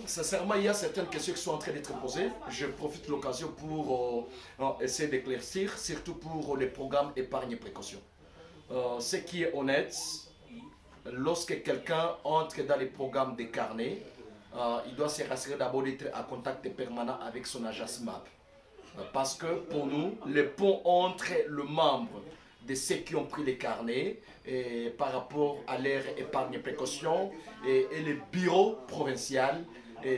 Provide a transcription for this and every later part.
Sincèrement, il y a certaines questions qui sont en train d'être posées. Je profite de l'occasion pour essayer d'éclaircir, surtout pour les programmes épargne et précaution. Ce qui est honnête, lorsque quelqu'un entre dans les programmes des carnets, il doit se rassurer d'abord d'être en contact permanent avec son agence MAP. Parce que pour nous, le pont entre le membre de ceux qui ont pris les carnets par rapport à leur épargne et précaution et le bureau provincial,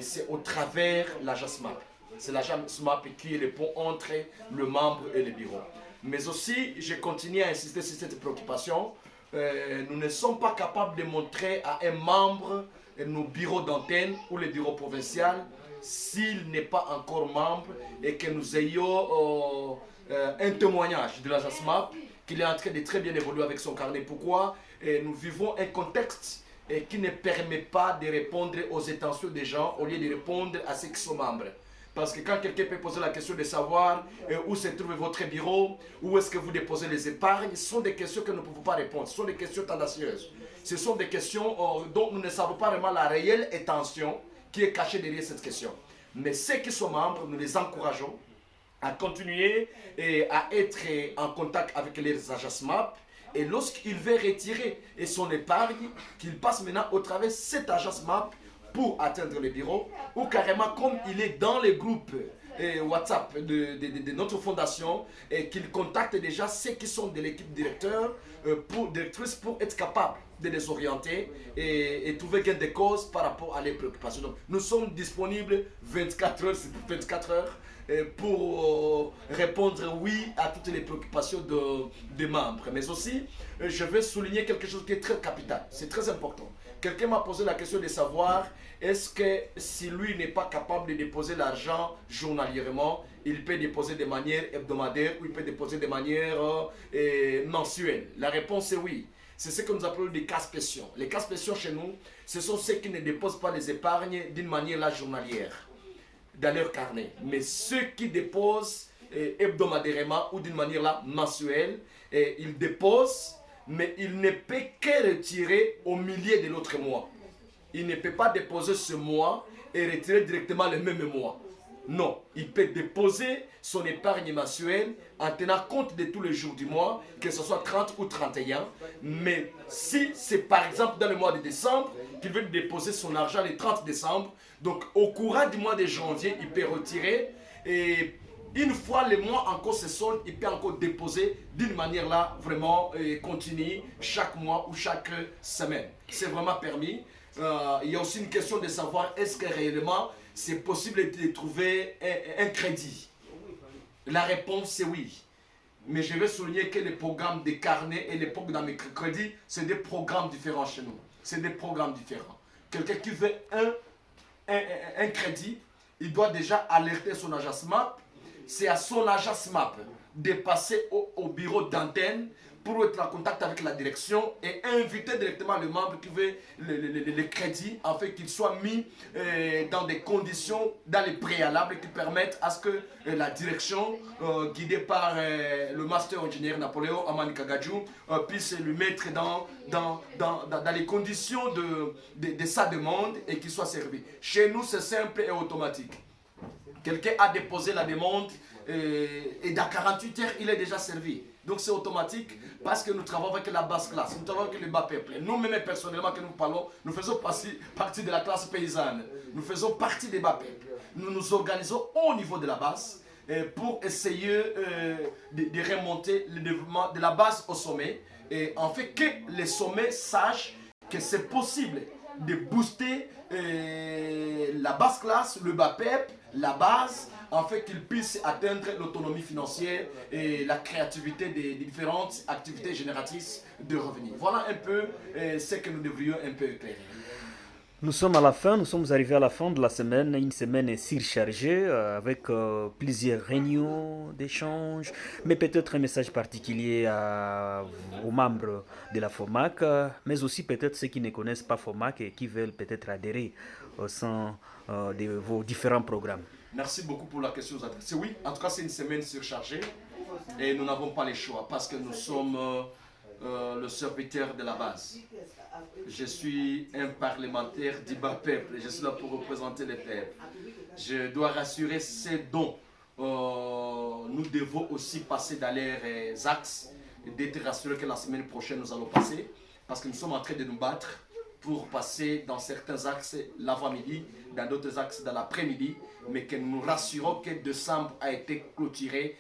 c'est au travers l'agence MAP. C'est l'agence MAP qui est le pont entre le membre et le bureau. Mais aussi, je continue à insister sur cette préoccupation. Nous ne sommes pas capables de montrer à un membre nos bureaux d'antenne ou le bureau provincial s'il n'est pas encore membre et que nous ayons un témoignage de l'agence MAP qu'il est en train de très bien évoluer avec son carnet. Pourquoi? Nous vivons un contexte qui ne permet pas de répondre aux intentions des gens au lieu de répondre à ceux qui sont membres. Parce que quand quelqu'un peut poser la question de savoir où se trouve votre bureau, où est-ce que vous déposez les épargnes, ce sont des questions que nous ne pouvons pas répondre. Ce sont des questions tendancieuses. Ce sont des questions dont nous ne savons pas vraiment la réelle intention qui est cachée derrière cette question. Mais ceux qui sont membres, nous les encourageons à continuer et à être en contact avec les agences MAP. Et lorsqu'il veut retirer son épargne, qu'il passe maintenant au travers de cette agence MAP pour atteindre le bureau, ou carrément comme il est dans les groupes WhatsApp de notre fondation, et qu'il contacte déjà ceux qui sont de l'équipe directrice pour être capable de les orienter et trouver gain de cause par rapport à leurs préoccupations. Donc, nous sommes disponibles 24 heures sur 24 heures pour répondre oui à toutes les préoccupations des membres. Mais aussi, je veux souligner quelque chose qui est très capital, c'est très important. Quelqu'un m'a posé la question de savoir est-ce que si lui n'est pas capable de déposer l'argent journalièrement, il peut déposer de manière hebdomadaire ou il peut déposer de manière mensuelle. La réponse est oui. C'est ce que nous appelons des cas spéciaux. Les cas spéciaux chez nous, ce sont ceux qui ne déposent pas les épargnes d'une manière journalière dans leur carnet. Mais ceux qui déposent hebdomadairement ou d'une manière mensuelle, ils déposent, mais il ne peut que retirer au milieu de l'autre mois. Il ne peut pas déposer ce mois et retirer directement le même mois. Non, il peut déposer son épargne mensuelle en tenant compte de tous les jours du mois, que ce soit 30 ou 31. Mais si c'est par exemple dans le mois de décembre qu'il veut déposer son argent le 30 décembre, donc au courant du mois de janvier, il peut retirer et une fois le mois encore se solde, il peut encore déposer d'une manière vraiment continue chaque mois ou chaque semaine. C'est vraiment permis. Il y a aussi une question de savoir est-ce que réellement c'est possible de trouver un crédit. La réponse est oui. Mais je vais souligner que les programmes des carnets et les programmes de crédit, c'est des programmes différents chez nous. C'est des programmes différents. Quelqu'un qui veut un crédit, il doit déjà alerter son agence MAP. C'est à son agence MAP de passer au bureau d'antenne pour être en contact avec la direction et inviter directement le membre qui veut le crédit, en fait qu'il soit mis dans des conditions, dans les préalables qui permettent à ce que la direction, guidée par le master ingénieur Napoléon Amani Kagajou, puisse lui mettre dans les conditions de sa demande et qu'il soit servi. Chez nous, c'est simple et automatique. Quelqu'un a déposé la demande et dans 48 heures, il est déjà servi. Donc c'est automatique parce que nous travaillons avec la basse classe, nous travaillons avec le bas peuple. Nous-mêmes personnellement que nous parlons, nous faisons partie de la classe paysanne. Nous faisons partie des bas peuples. Nous nous organisons au niveau de la base pour essayer de remonter le développement de la base au sommet. Et en fait que les sommets sachent que c'est possible de booster la basse classe, le bas peuple, la base, en fait qu'ils puissent atteindre l'autonomie financière et la créativité des différentes activités génératrices de revenus. Voilà un peu ce que nous devrions un peu éclairer. Nous sommes à la fin, nous sommes arrivés à la fin de la semaine, une semaine surchargée avec plusieurs réunions d'échanges, mais peut-être un message particulier aux membres de la FOMAC, mais aussi peut-être ceux qui ne connaissent pas FOMAC et qui veulent peut-être adhérer au sein de vos différents programmes. Merci beaucoup pour la question adressée. Oui, en tout cas c'est une semaine surchargée et nous n'avons pas le choix parce que nous sommes le serviteur de la base. Je suis un parlementaire du bas peuple. Je suis là pour représenter les peuples. Je dois rassurer ces dons. Nous devons aussi passer dans les axes et d'être rassurés que la semaine prochaine nous allons passer. Parce que nous sommes en train de nous battre pour passer dans certains axes l'avant-midi, dans d'autres axes dans l'après-midi. Mais que nous nous rassurons que décembre a été clôturé